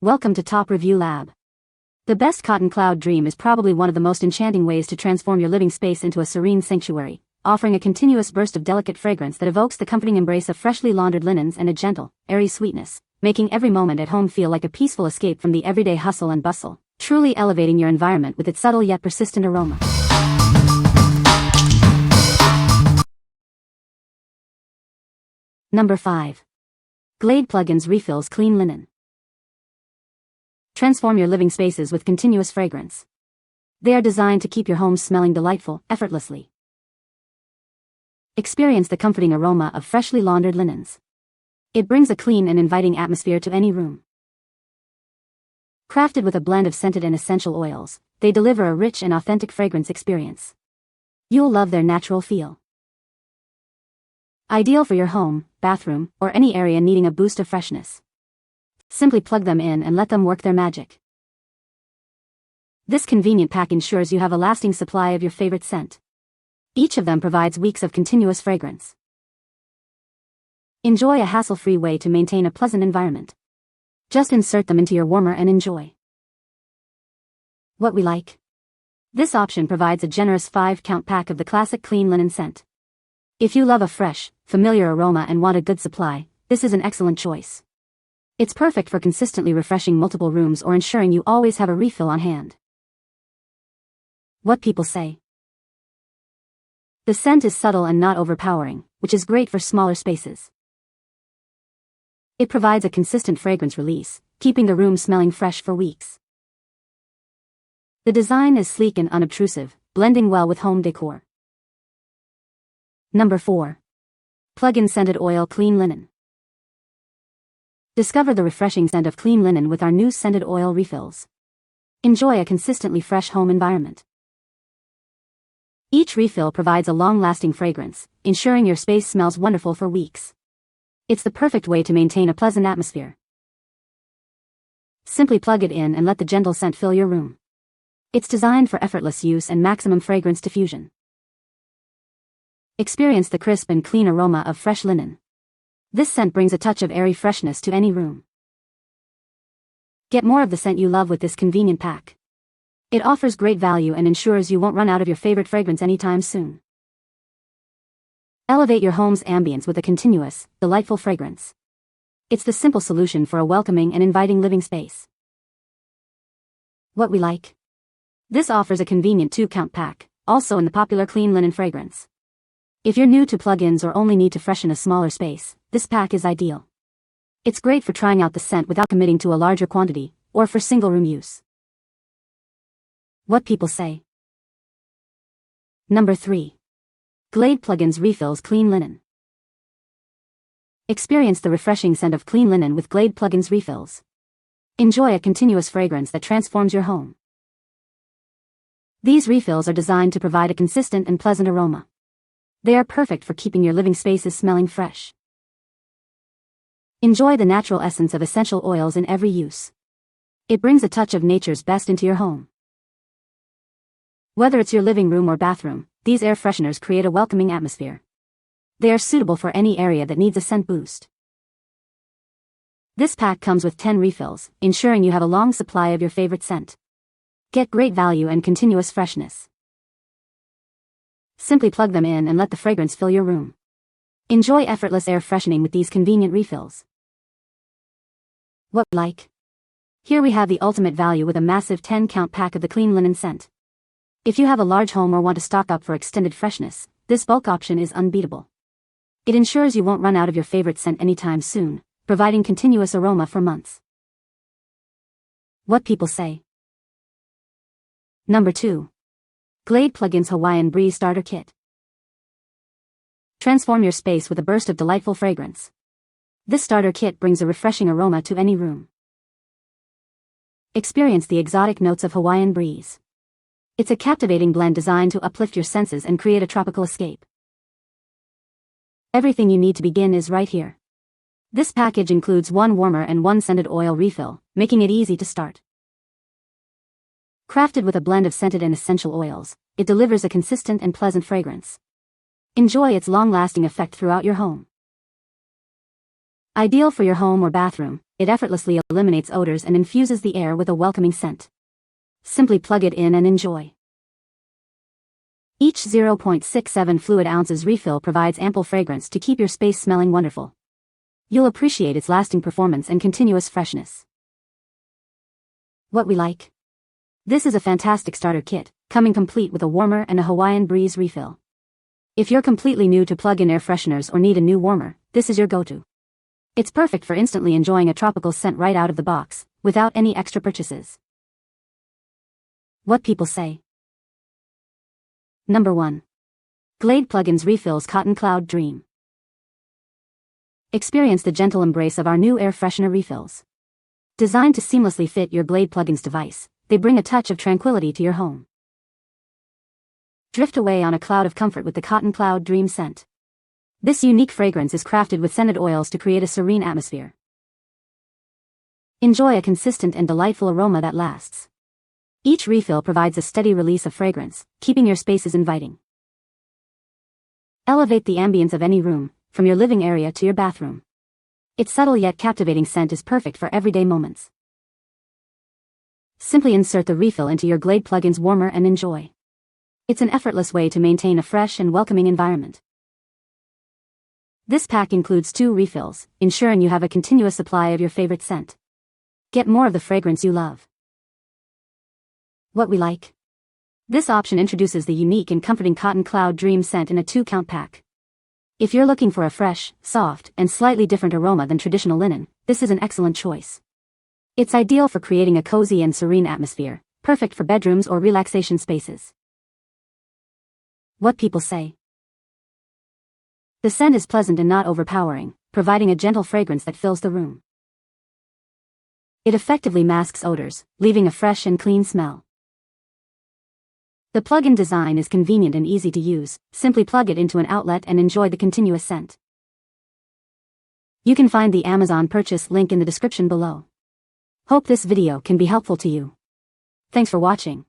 Welcome to Top Review Lab. The best cotton cloud dream is probably one of the most enchanting ways to transform your living space into a serene sanctuary, offering a continuous burst of delicate fragrance that evokes the comforting embrace of freshly laundered linens and a gentle, airy sweetness, making every moment at home feel like a peaceful escape from the everyday hustle and bustle, truly elevating your environment with its subtle yet persistent aroma. Number 5. Glade Plugins Refills Clean Linen. Transform your living spaces with continuous fragrance. They are designed to keep your home smelling delightful, effortlessly. Experience the comforting aroma of freshly laundered linens. It brings a clean and inviting atmosphere to any room. Crafted with a blend of scented and essential oils, they deliver a rich and authentic fragrance experience. You'll love their natural feel. Ideal for your home, bathroom, or any area needing a boost of freshness. Simply plug them in and let them work their magic. This convenient pack ensures you have a lasting supply of your favorite scent. Each of them provides weeks of continuous fragrance. Enjoy a hassle-free way to maintain a pleasant environment. Just insert them into your warmer and enjoy. What we like. This option provides a generous 5-count pack of the classic clean linen scent. If you love a fresh, familiar aroma and want a good supply, this is an excellent choice. It's perfect for consistently refreshing multiple rooms or ensuring you always have a refill on hand. What people say. The scent is subtle and not overpowering, which is great for smaller spaces. It provides a consistent fragrance release, keeping the room smelling fresh for weeks. The design is sleek and unobtrusive, blending well with home decor. Number 4. Plug-in Scented Oil Clean Linen. Discover the refreshing scent of clean linen with our new scented oil refills. Enjoy a consistently fresh home environment. Each refill provides a long-lasting fragrance, ensuring your space smells wonderful for weeks. It's the perfect way to maintain a pleasant atmosphere. Simply plug it in and let the gentle scent fill your room. It's designed for effortless use and maximum fragrance diffusion. Experience the crisp and clean aroma of fresh linen. This scent brings a touch of airy freshness to any room. Get more of the scent you love with this convenient pack. It offers great value and ensures you won't run out of your favorite fragrance anytime soon. Elevate your home's ambience with a continuous, delightful fragrance. It's the simple solution for a welcoming and inviting living space. What we like. This offers a convenient 2-count pack, also in the popular clean linen fragrance. If you're new to plug-ins or only need to freshen a smaller space, this pack is ideal. It's great for trying out the scent without committing to a larger quantity, or for single-room use. What people say. Number 3. Glade Plugins Refills Clean Linen. Experience the refreshing scent of clean linen with Glade Plugins Refills. Enjoy a continuous fragrance that transforms your home. These refills are designed to provide a consistent and pleasant aroma. They are perfect for keeping your living spaces smelling fresh. Enjoy the natural essence of essential oils in every use. It brings a touch of nature's best into your home. Whether it's your living room or bathroom, these air fresheners create a welcoming atmosphere. They are suitable for any area that needs a scent boost. This pack comes with 10 refills, ensuring you have a long supply of your favorite scent. Get great value and continuous freshness. Simply plug them in and let the fragrance fill your room. Enjoy effortless air freshening with these convenient refills. What we like. Here we have the ultimate value with a massive 10-count pack of the clean linen scent. If you have a large home or want to stock up for extended freshness, this bulk option is unbeatable. It ensures you won't run out of your favorite scent anytime soon, providing continuous aroma for months. What people say. Number 2. Glade Plugins Hawaiian Breeze Starter Kit. Transform your space with a burst of delightful fragrance. This starter kit brings a refreshing aroma to any room. Experience the exotic notes of Hawaiian breeze. It's a captivating blend designed to uplift your senses and create a tropical escape. Everything you need to begin is right here. This package includes 1 warmer and 1 scented oil refill, making it easy to start. Crafted with a blend of scented and essential oils, it delivers a consistent and pleasant fragrance. Enjoy its long-lasting effect throughout your home. Ideal for your home or bathroom, It effortlessly eliminates odors and infuses the air with a welcoming scent. Simply plug it in and enjoy. Each 0.67 fluid ounces refill provides ample fragrance to keep your space smelling wonderful. You'll appreciate its lasting performance and continuous freshness. What we like. This is a fantastic starter kit, coming complete with a warmer and a Hawaiian breeze refill. If you're completely new to plug-in air fresheners or need a new warmer, this is your go-to. It's perfect for instantly enjoying a tropical scent right out of the box, without any extra purchases. What people say. Number 1. Glade Plugins Refills Cotton Cloud Dream. Experience the gentle embrace of our new air freshener refills. Designed to seamlessly fit your Glade Plugins device, they bring a touch of tranquility to your home. Drift away on a cloud of comfort with the Cotton Cloud Dream scent. This unique fragrance is crafted with scented oils to create a serene atmosphere. Enjoy a consistent and delightful aroma that lasts. Each refill provides a steady release of fragrance, keeping your spaces inviting. Elevate the ambience of any room, from your living area to your bathroom. Its subtle yet captivating scent is perfect for everyday moments. Simply insert the refill into your Glade Plugins warmer and enjoy. It's an effortless way to maintain a fresh and welcoming environment. This pack includes 2 refills, ensuring you have a continuous supply of your favorite scent. Get more of the fragrance you love. What we like. This option introduces the unique and comforting Cotton Cloud Dream scent in a 2-count pack. If you're looking for a fresh, soft, and slightly different aroma than traditional linen, this is an excellent choice. It's ideal for creating a cozy and serene atmosphere, perfect for bedrooms or relaxation spaces. What people say. The scent is pleasant and not overpowering, providing a gentle fragrance that fills the room. It effectively masks odors, leaving a fresh and clean smell. The plug-in design is convenient and easy to use. Simply plug it into an outlet and enjoy the continuous scent. You can find the Amazon purchase link in the description below. Hope this video can be helpful to you. Thanks for watching.